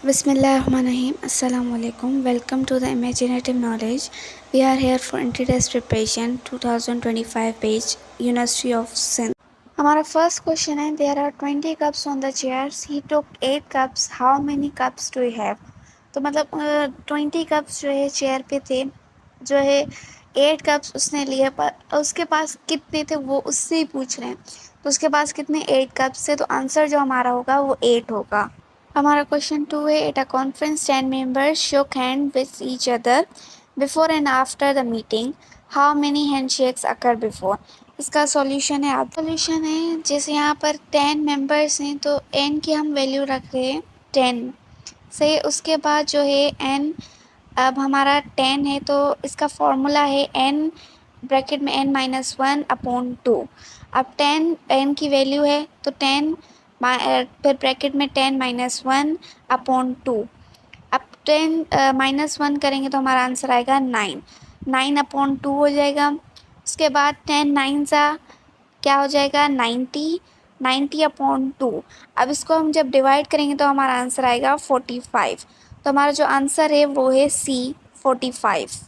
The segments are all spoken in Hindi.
Bismillahirrahmanirrahim. Assalamu alaikum. Welcome to the Imaginative Knowledge. We are here for entry-test preparation 2025 page University of Sindh. हमारा फर्स्ट क्वेश्चन है there are 20 cups on the chairs he took 8 cups how many cups do you have. तो मतलब 20 कप्स जो है चेयर पे थे, जो है 8 कप्स उसने लिए, पर उसके पास कितने थे वो उससे ही पूछ रहे हैं। तो उसके पास कितने 8 कप्स थे, तो आंसर जो हमारा होगा वो 8 होगा। हमारा क्वेश्चन 2 है एट अ कॉन्फ्रेंस 10 मेंबर्स शोक hand with each other before and after the meeting how many handshakes occur before. इसका सॉल्यूशन है, जैसे यहाँ पर 10 मेंबर्स हैं तो n की हम वैल्यू रख रहे हैं 10 से, उसके बाद जो है n, अब हमारा 10 है तो इसका फॉर्मूला है n ब्रैकेट में n-1/2। अब 10 n की वैल्यू है तो 10 फिर ब्रैकेट में 10-1/2। अब 10-1 करेंगे तो हमारा आंसर आएगा 9/2 हो जाएगा। उसके बाद 10 9 सा क्या हो जाएगा 90/2। अब इसको हम जब डिवाइड करेंगे तो हमारा आंसर आएगा 45। तो हमारा जो आंसर है वो है C 45।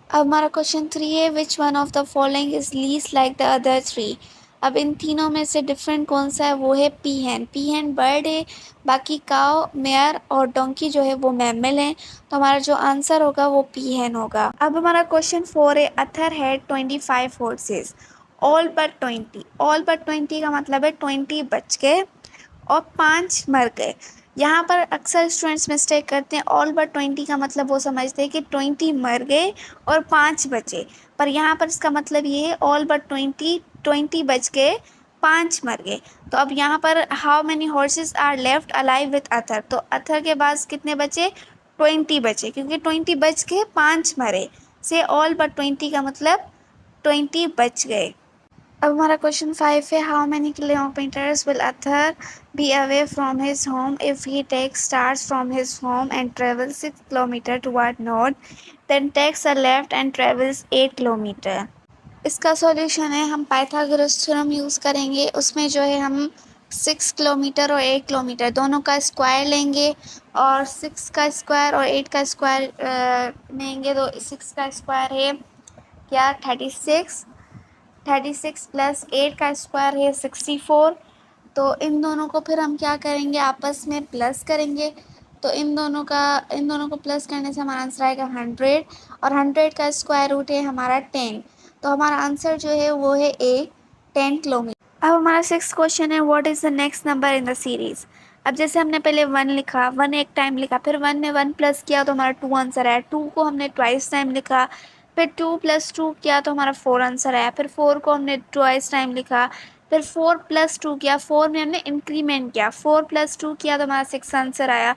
अब हमारा क्वेश्चन 3 है which one of the following is least like the other 3। अब इन तीनों में से डिफरेंट कौन सा है, वो है पीहन बर्ड है, बाकी काव मेयर और डोंकी जो है वो मैमल है। तो हमारा जो आंसर होगा वो पीहन होगा। अब हमारा क्वेश्चन 4 है Arthur had 25 horses all but 20 का मतलब है 20 बच गए और 5 मर गए। यहाँ पर अक्सर स्टूडेंट्स मिस्टेक करते हैं, ऑल बट 20 का मतलब वो समझते हैं कि 20 मर गए और 5 बचे, पर यहाँ पर इसका मतलब ये है ऑल बट 20 बच गए 5 मर गए। तो अब यहाँ पर how many horses are left alive with Arthur, तो अथर के पास कितने बचे 20 बचे, क्योंकि 20 बच के 5 मरे, से ऑल बट 20 का मतलब 20 बच गए। अब हमारा क्वेश्चन 5 है how many kilometres will Arthur be away from his home if he takes starts from his home and travel 6 kilometre toward north then takes a left and travels 8 kilometre. इसका सॉल्यूशन है हम पाइथागोरस थ्योरम यूज़ करेंगे। उसमें जो है हम 6 किलोमीटर और 8 किलोमीटर दोनों का स्क्वायर लेंगे, और 6 का स्क्वायर और 8 का स्क्वायर लेंगे तो 6 का स्क्वायर है क्या 36 प्लस 8 का स्क्वायर है 64। तो इन दोनों को फिर हम क्या करेंगे आपस में प्लस करेंगे, तो इन दोनों को प्लस करने से हमारा आंसर आएगा 100, और 100 का स्क्वायर रूट है हमारा 10। तो हमारा आंसर जो है वो है A 10 किलोमीटर। अब हमारा 6th क्वेश्चन है what is the next number in the series. अब जैसे हमने पहले 1 लिखा, 1 एक टाइम लिखा, फिर 1 में 1 प्लस किया तो हमारा 2 आंसर आया, 2 को हमने ट्वाइस टाइम लिखा, फिर 2 प्लस 2 किया तो हमारा 4 आंसर आया, फिर 4 को हमने ट्वाइस टाइम लिखा, फिर 4 प्लस 2 किया, 4 में हमने इंक्रीमेंट किया, 4 प्लस 2 किया तो हमारा 6 आंसर आया,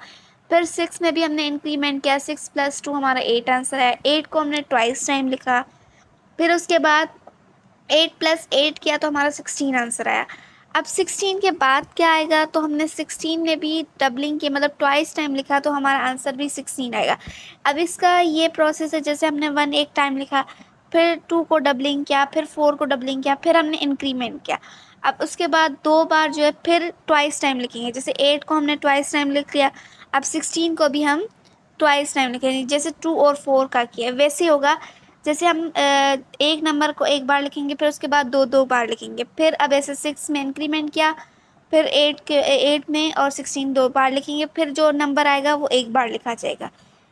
फिर 6 में भी हमने इंक्रीमेंट किया, 6 प्लस 2 हमारा 8 आंसर आया, 8 को हमने ट्वाइस टाइम लिखा, फिर उसके बाद 8 प्लस 8 किया तो हमारा 16 आंसर आया। अब 16 के बाद क्या आएगा, तो हमने 16 में भी डबलिंग की मतलब ट्वाइस टाइम लिखा तो हमारा आंसर भी 16 आएगा। अब इसका ये प्रोसेस है, जैसे हमने 1 एक टाइम लिखा, फिर 2 को डबलिंग किया, फिर 4 को डबलिंग किया, फिर हमने इंक्रीमेंट किया। अब उसके बाद 2 बार जो है फिर ट्वाइस टाइम लिखेंगे, जैसे 8 को हमने ट्वाइस टाइम लिख लिया, अब 16 को भी हम ट्वाइस टाइम लिखेंगे, जैसे 2 और 4 का किया वैसे होगा। जैसे हम एक नंबर को एक बार लिखेंगे, फिर उसके बाद 2 बार लिखेंगे, फिर अब ऐसे 6 में इंक्रीमेंट किया, फिर 8 में और 16 2 बार लिखेंगे, फिर जो नंबर आएगा वो एक बार लिखा जाएगा।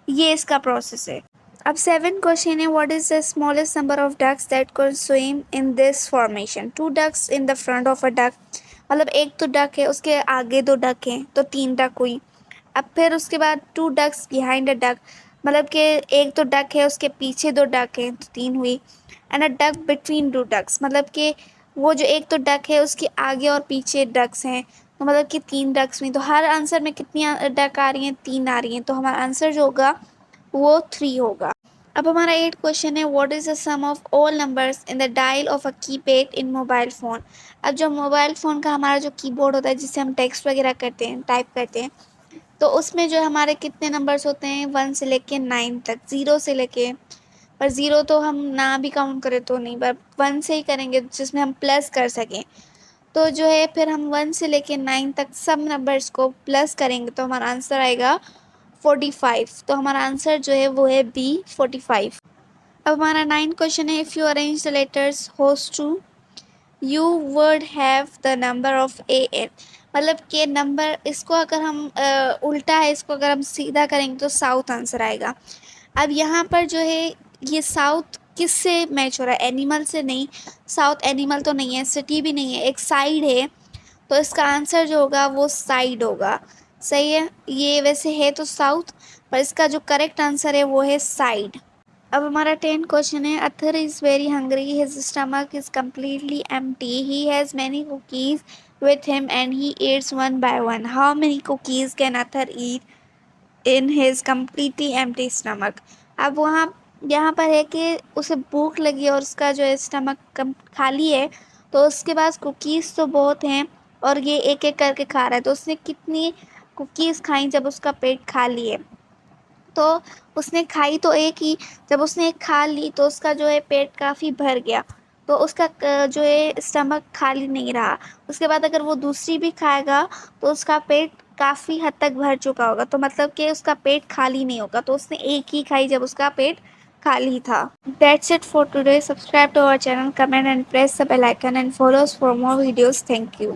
ये इसका प्रोसेस है। अब 7 क्वेश्चन है what is the smallest number of ducks that could swim in this formation. 2 ducks in the front of a duck, मतलब एक तो डक है उसके आगे 2 डक हैं तो 3 डक हुई। अब फिर उसके बाद 2 डक्स बिहाइंड अ डक, मतलब कि एक तो डक है उसके पीछे 2 डक हैं तो 3 हुई। And a duck between 2 ducks, मतलब कि वो जो एक तो डक है उसके आगे और पीछे डक्स हैं तो मतलब कि 3 डक्स हुई। तो हर आंसर में कितनी डक आ रही हैं, 3 आ रही हैं, तो हमारा आंसर जो होगा वो 3 होगा। अब हमारा 8 क्वेश्चन है what is the sum of all numbers in the dial of a keypad in mobile phone. अब जो मोबाइल फ़ोन का हमारा जो कीबोर्ड होता है जिससे हम टेक्स्ट वगैरह करते हैं, टाइप करते हैं, तो उसमें जो हमारे कितने नंबर्स होते हैं 1 से लेके 9 तक, 0 से लेके, पर 0 तो हम ना भी काउंट करें तो नहीं, पर 1 से ही करेंगे जिसमें हम प्लस कर सकें। तो जो है फिर हम 1 से लेके 9 तक सब नंबर्स को प्लस करेंगे तो हमारा आंसर आएगा 45। तो हमारा आंसर जो है वो है बी 45। अब हमारा 9 क्वेश्चन है, if you arrange the letters whose to you would have the number of A N. मतलब के नंबर, इसको अगर हम उल्टा है, इसको अगर हम सीधा करेंगे तो साउथ आंसर आएगा। अब यहाँ पर जो है ये साउथ किससे मैच हो रहा है? एनिमल से नहीं, साउथ एनिमल तो नहीं है, सिटी भी नहीं है, एक साइड है। तो इसका आंसर जो होगा वो साइड होगा। सही है, ये वैसे है तो साउथ, पर इसका जो करेक्ट आंसर है वो है साइड। अब हमारा 10 क्वेश्चन है, Arthur is very hungry, his stomach is completely empty, he has many cookies with him and he eats one by one. How many cookies can Athar eat in his completely empty stomach? अब वहाँ यहाँ पर है कि उसे भूख लगी और उसका जो है स्टमक कम खाली है, तो उसके पास कुकीज़ तो बहुत हैं और ये एक एक करके खा रहा है। तो उसने कितनी कुकीज़ खाई जब उसका पेट खाली है? तो उसने खाई तो एक ही, जब उसने एक खा ली तो उसका जो है पेट काफ़ी भर गया, तो उसका जो है स्टमक खाली नहीं रहा। उसके बाद अगर वो दूसरी भी खाएगा तो उसका पेट काफ़ी हद तक भर चुका होगा, तो मतलब कि उसका पेट खाली नहीं होगा। तो उसने एक ही खाई जब उसका पेट खाली था। That's it for today. Subscribe to our channel, comment and press the bell icon and follow us for more videos. Thank you.